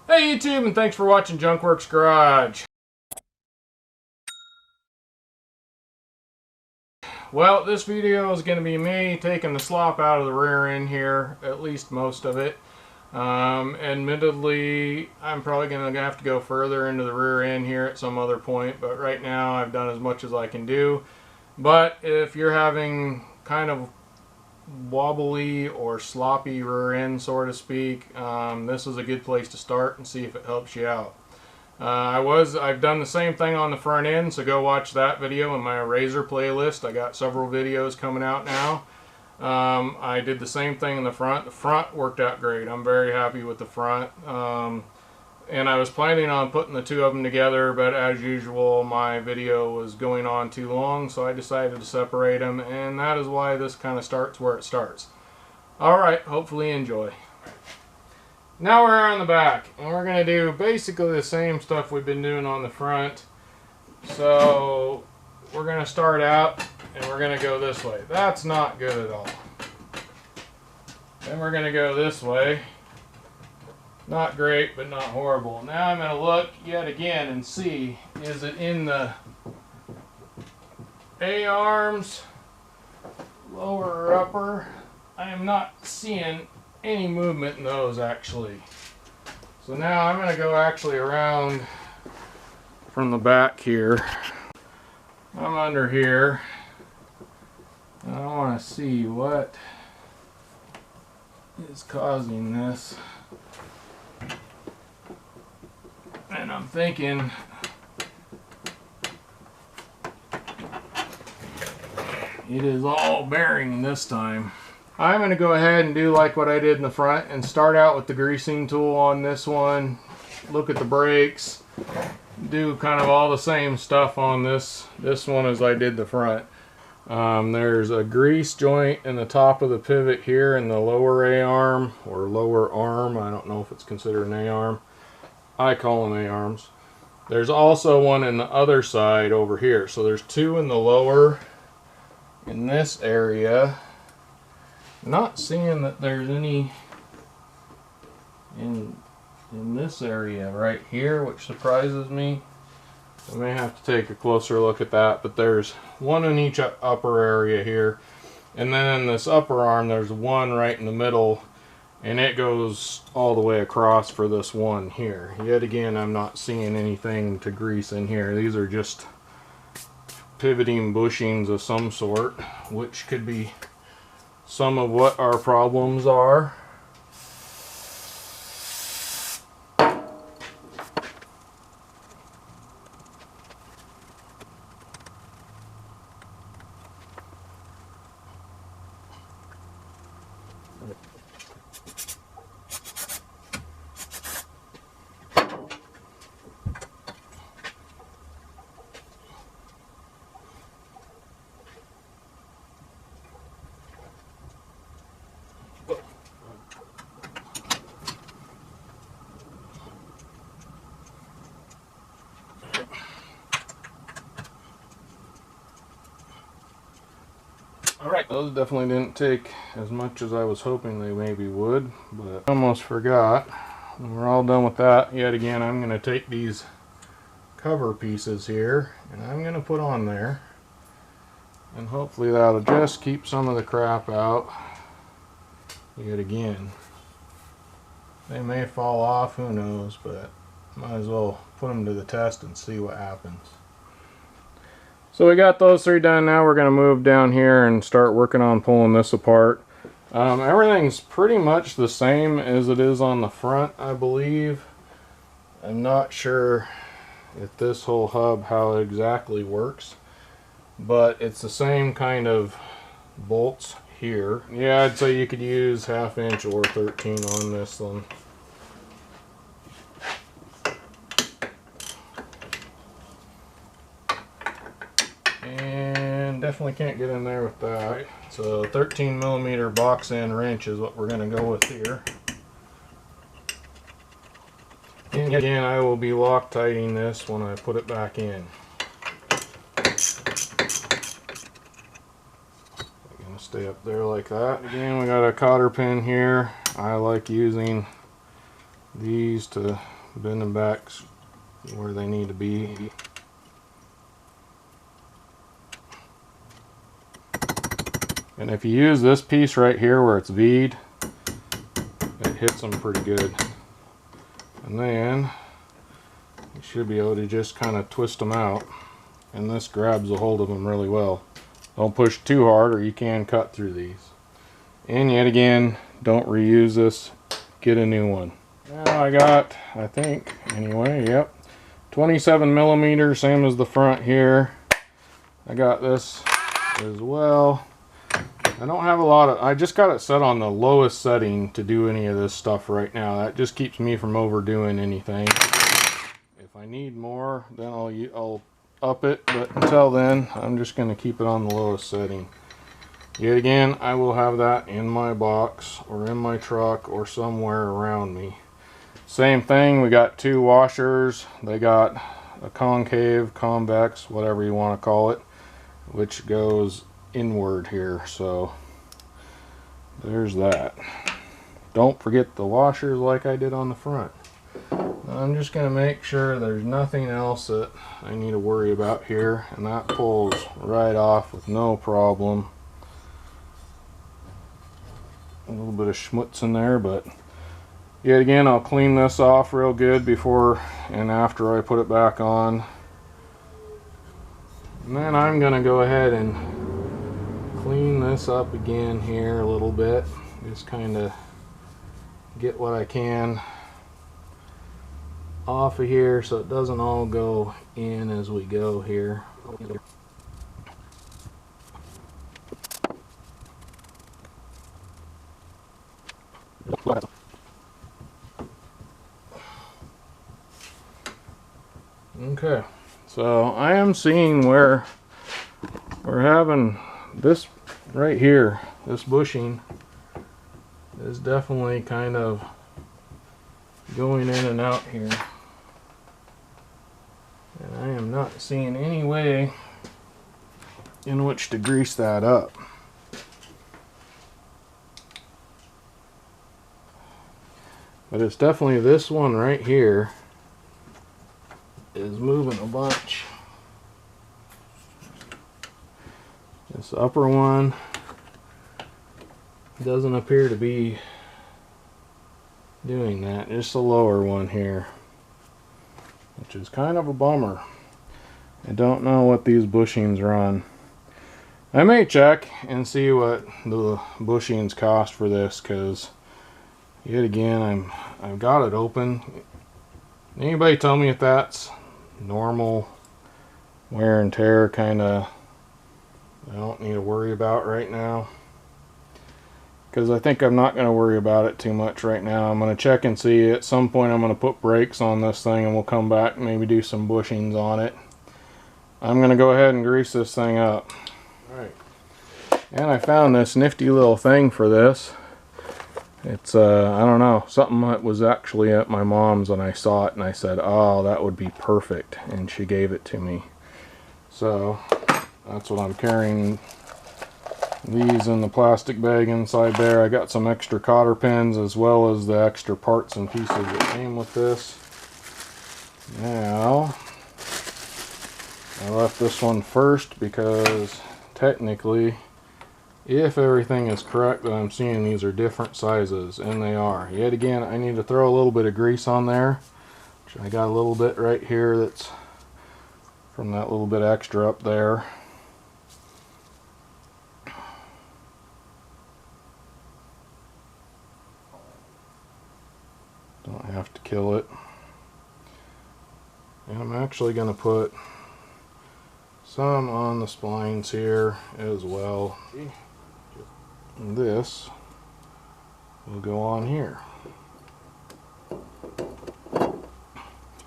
Hey YouTube, and thanks for watching Junkworks Garage. Well, this video is going to be me taking the slop out of the rear end here, at least most of it. Admittedly, I'm probably going to have to go further into the rear end here at some other point, but right now I've done as much as I can do. But if you're having kind of wobbly or sloppy rear end, so to speak, this is a good place to start and see if it helps you out. I've done the same thing on the front end, so go watch that video in my Razor playlist. I got several videos coming out now. I did the same thing in the front. The front worked out great. I'm very happy with the front. And I was planning on putting the two of them together, but as usual, my video was going on too long, so I decided to separate them, and that is why this kind of starts where it starts. Alright, hopefully you enjoy. Now we're on the back, and we're going to do basically the same stuff we've been doing on the front. So we're going to start out, and we're going to go this way. That's not good at all. Then we're going to go this way. Not great, but not horrible. Now I'm going to look yet again and see, is it in the A-arms, lower or upper? I am not seeing any movement in those actually. So now I'm going to go actually around from the back here. I'm under here. And I want to see what is causing this. And I'm thinking it is all bearing this time. I'm going to go ahead and do like what I did in the front and start out with the greasing tool on this one. Look at the brakes. Do kind of all the same stuff on this one as I did the front. There's a grease joint in the top of the pivot here in the lower A-arm or lower arm. I don't know if it's considered an A-arm. I call them A-arms. There's also one in the other side over here. So there's two in the lower in this area. Not seeing that there's any in this area right here, which surprises me. I may have to take a closer look at that, but there's one in each upper area here. And then in this upper arm there's one right in the middle, and it goes all the way across for this one here. Yet again, I'm not seeing anything to grease in here. These are just pivoting bushings of some sort, which could be some of what our problems are. Alright, those definitely didn't take as much as I was hoping they maybe would, but I almost forgot. When we're all done with that, yet again, I'm going to take these cover pieces here and I'm going to put on there, and hopefully that'll just keep some of the crap out. Yet again, they may fall off, who knows, but might as well put them to the test and see what happens. So we got those three done. Now we're going to move down here and start working on pulling this apart. Everything's pretty much the same as it is on the front, I believe. I'm not sure if this whole hub how it exactly works, but it's the same kind of bolts here. Yeah, I'd say you could use 1/2 inch or 13 on this one. And definitely can't get in there with that. So 13mm box end wrench is what we're going to go with here. And again, I will be Loctiting this when I put it back in. I'm going to stay up there like that. Again, we got a cotter pin here. I like using these to bend them back where they need to be. And if you use this piece right here where it's V'd, it hits them pretty good. And then you should be able to just kind of twist them out, and this grabs a hold of them really well. Don't push too hard or you can cut through these. And yet again, don't reuse this, get a new one. Now I got, I think, anyway, yep, 27 millimeters, same as the front here. I got this as well. I don't have a lot of, I just got it set on the lowest setting to do any of this stuff right now. That just keeps me from overdoing anything. If I need more, then I'll up it, but until then, I'm just going to keep it on the lowest setting. Yet again, I will have that in my box or in my truck or somewhere around me. Same thing, we got two washers. They got a concave, convex, whatever you want to call it, which goes inward here, so there's that. Don't forget the washers like I did on the front. I'm just going to make sure there's nothing else that I need to worry about here, and that pulls right off with no problem. A little bit of schmutz in there, but yet again, I'll clean this off real good before and after I put it back on. And then I'm going to go ahead and clean this up again here a little bit. Just kind of get what I can off of here so it doesn't all go in as we go here. Okay, so I am seeing where we're having this right here, this bushing is definitely kind of going in and out here. And I am not seeing any way in which to grease that up. But it's definitely this one right here is moving a bunch. This upper one doesn't appear to be doing that, just the lower one here, which is kind of a bummer. I don't know what these bushings run. I may check and see what the bushings cost for this, because yet again I've got it open. Anybody tell me if that's normal wear and tear, kind of I don't need to worry about right now, because I think I'm not going to worry about it too much right now. I'm going to check and see. At some point I'm going to put brakes on this thing and we'll come back and maybe do some bushings on it. I'm going to go ahead and grease this thing up. Alright, and I found this nifty little thing for this. It's I don't know, something that was actually at my mom's and I saw it and I said, oh, that would be perfect, and she gave it to me. So that's what I'm carrying, these in the plastic bag inside there. I got some extra cotter pins as well as the extra parts and pieces that came with this. Now I left this one first because technically, if everything is correct that I'm seeing, these are different sizes, and they are. Yet again, I need to throw a little bit of grease on there, which I got a little bit right here that's from that little bit extra up there. Don't have to kill it. And I'm actually going to put some on the splines here as well. And this will go on here.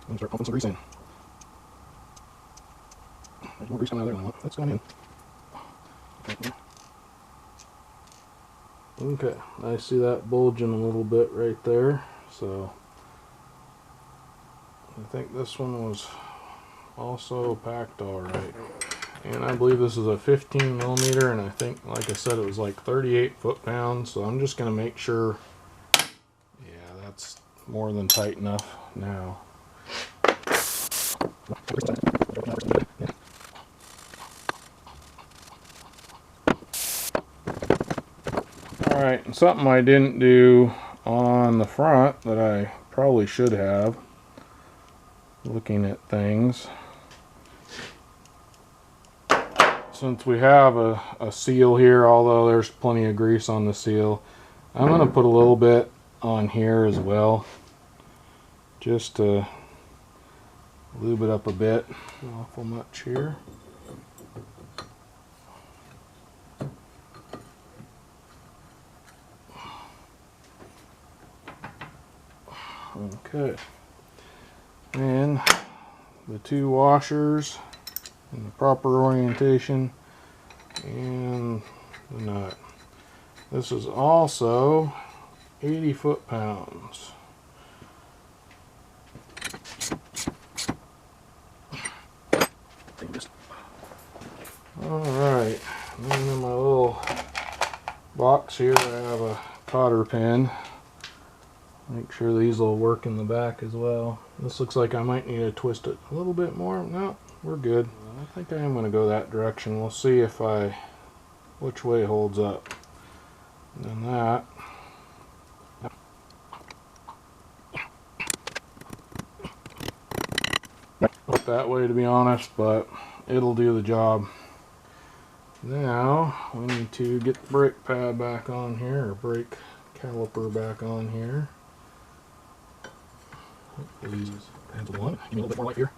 And start pumping some grease in. There's more grease coming out of there than what that's gone in. Okay, I see that bulging a little bit right there, so I think this one was also packed all right. And I believe this is a 15 millimeter, and I think, like I said, it was like 38 foot-pounds, so I'm just going to make sure, yeah, more than tight enough now. Alright, and something I didn't do on the front that I probably should have, looking at things. Since we have a seal here, although there's plenty of grease on the seal, I'm going to put a little bit on here as well, just to lube it up a bit. Not awful much here. Okay, and the two washers in the proper orientation, and the nut. This is also 80 foot-pounds. Alright, and then in my little box here I have a cotter pin. Make sure these will work in the back as well. This looks like I might need to twist it a little bit more. No, we're good. I think I am going to go that direction. We'll see if which way holds up. And then that. Not that way, to be honest, but it'll do the job. Now we need to get the brake pad back on here, or brake caliper back on here. These pads of one. Give me a little bit more light here.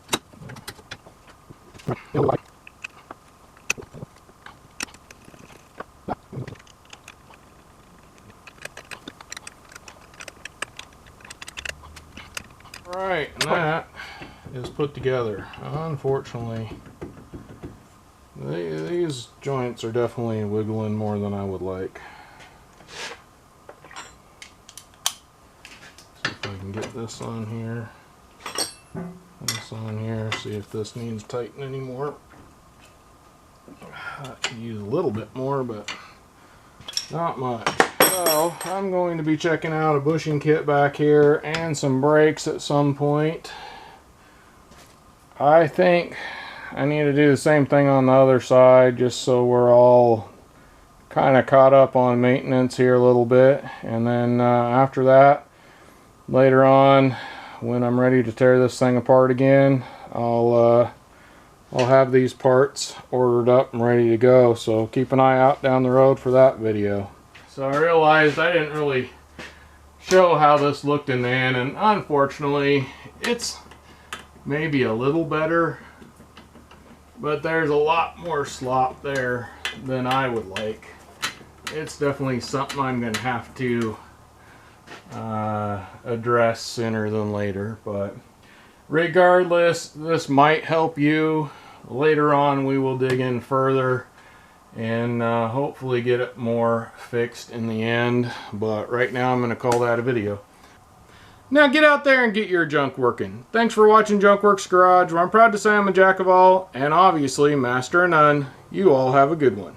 Alright, and that is put together. Unfortunately, these joints are definitely wiggling more than I would like. See if I can get this on here. This on here, see if this needs tightening anymore. I could use a little bit more, but not much. So I'm going to be checking out a bushing kit back here and some brakes at some point. I think I need to do the same thing on the other side, just so we're all kind of caught up on maintenance here a little bit. And then after that, later on, when I'm ready to tear this thing apart again, I'll have these parts ordered up and ready to go. So keep an eye out down the road for that video. So I realized I didn't really show how this looked in the end, and unfortunately it's maybe a little better, but there's a lot more slop there than I would like. It's definitely something I'm going to have to address sooner than later, but regardless, this might help you. Later on we will dig in further and hopefully get it more fixed in the end, but right now I'm going to call that a video. Now get out there and get your junk working. Thanks for watching Junkworks Garage, where I'm proud to say I'm a jack of all and obviously master of none. You all have a good one.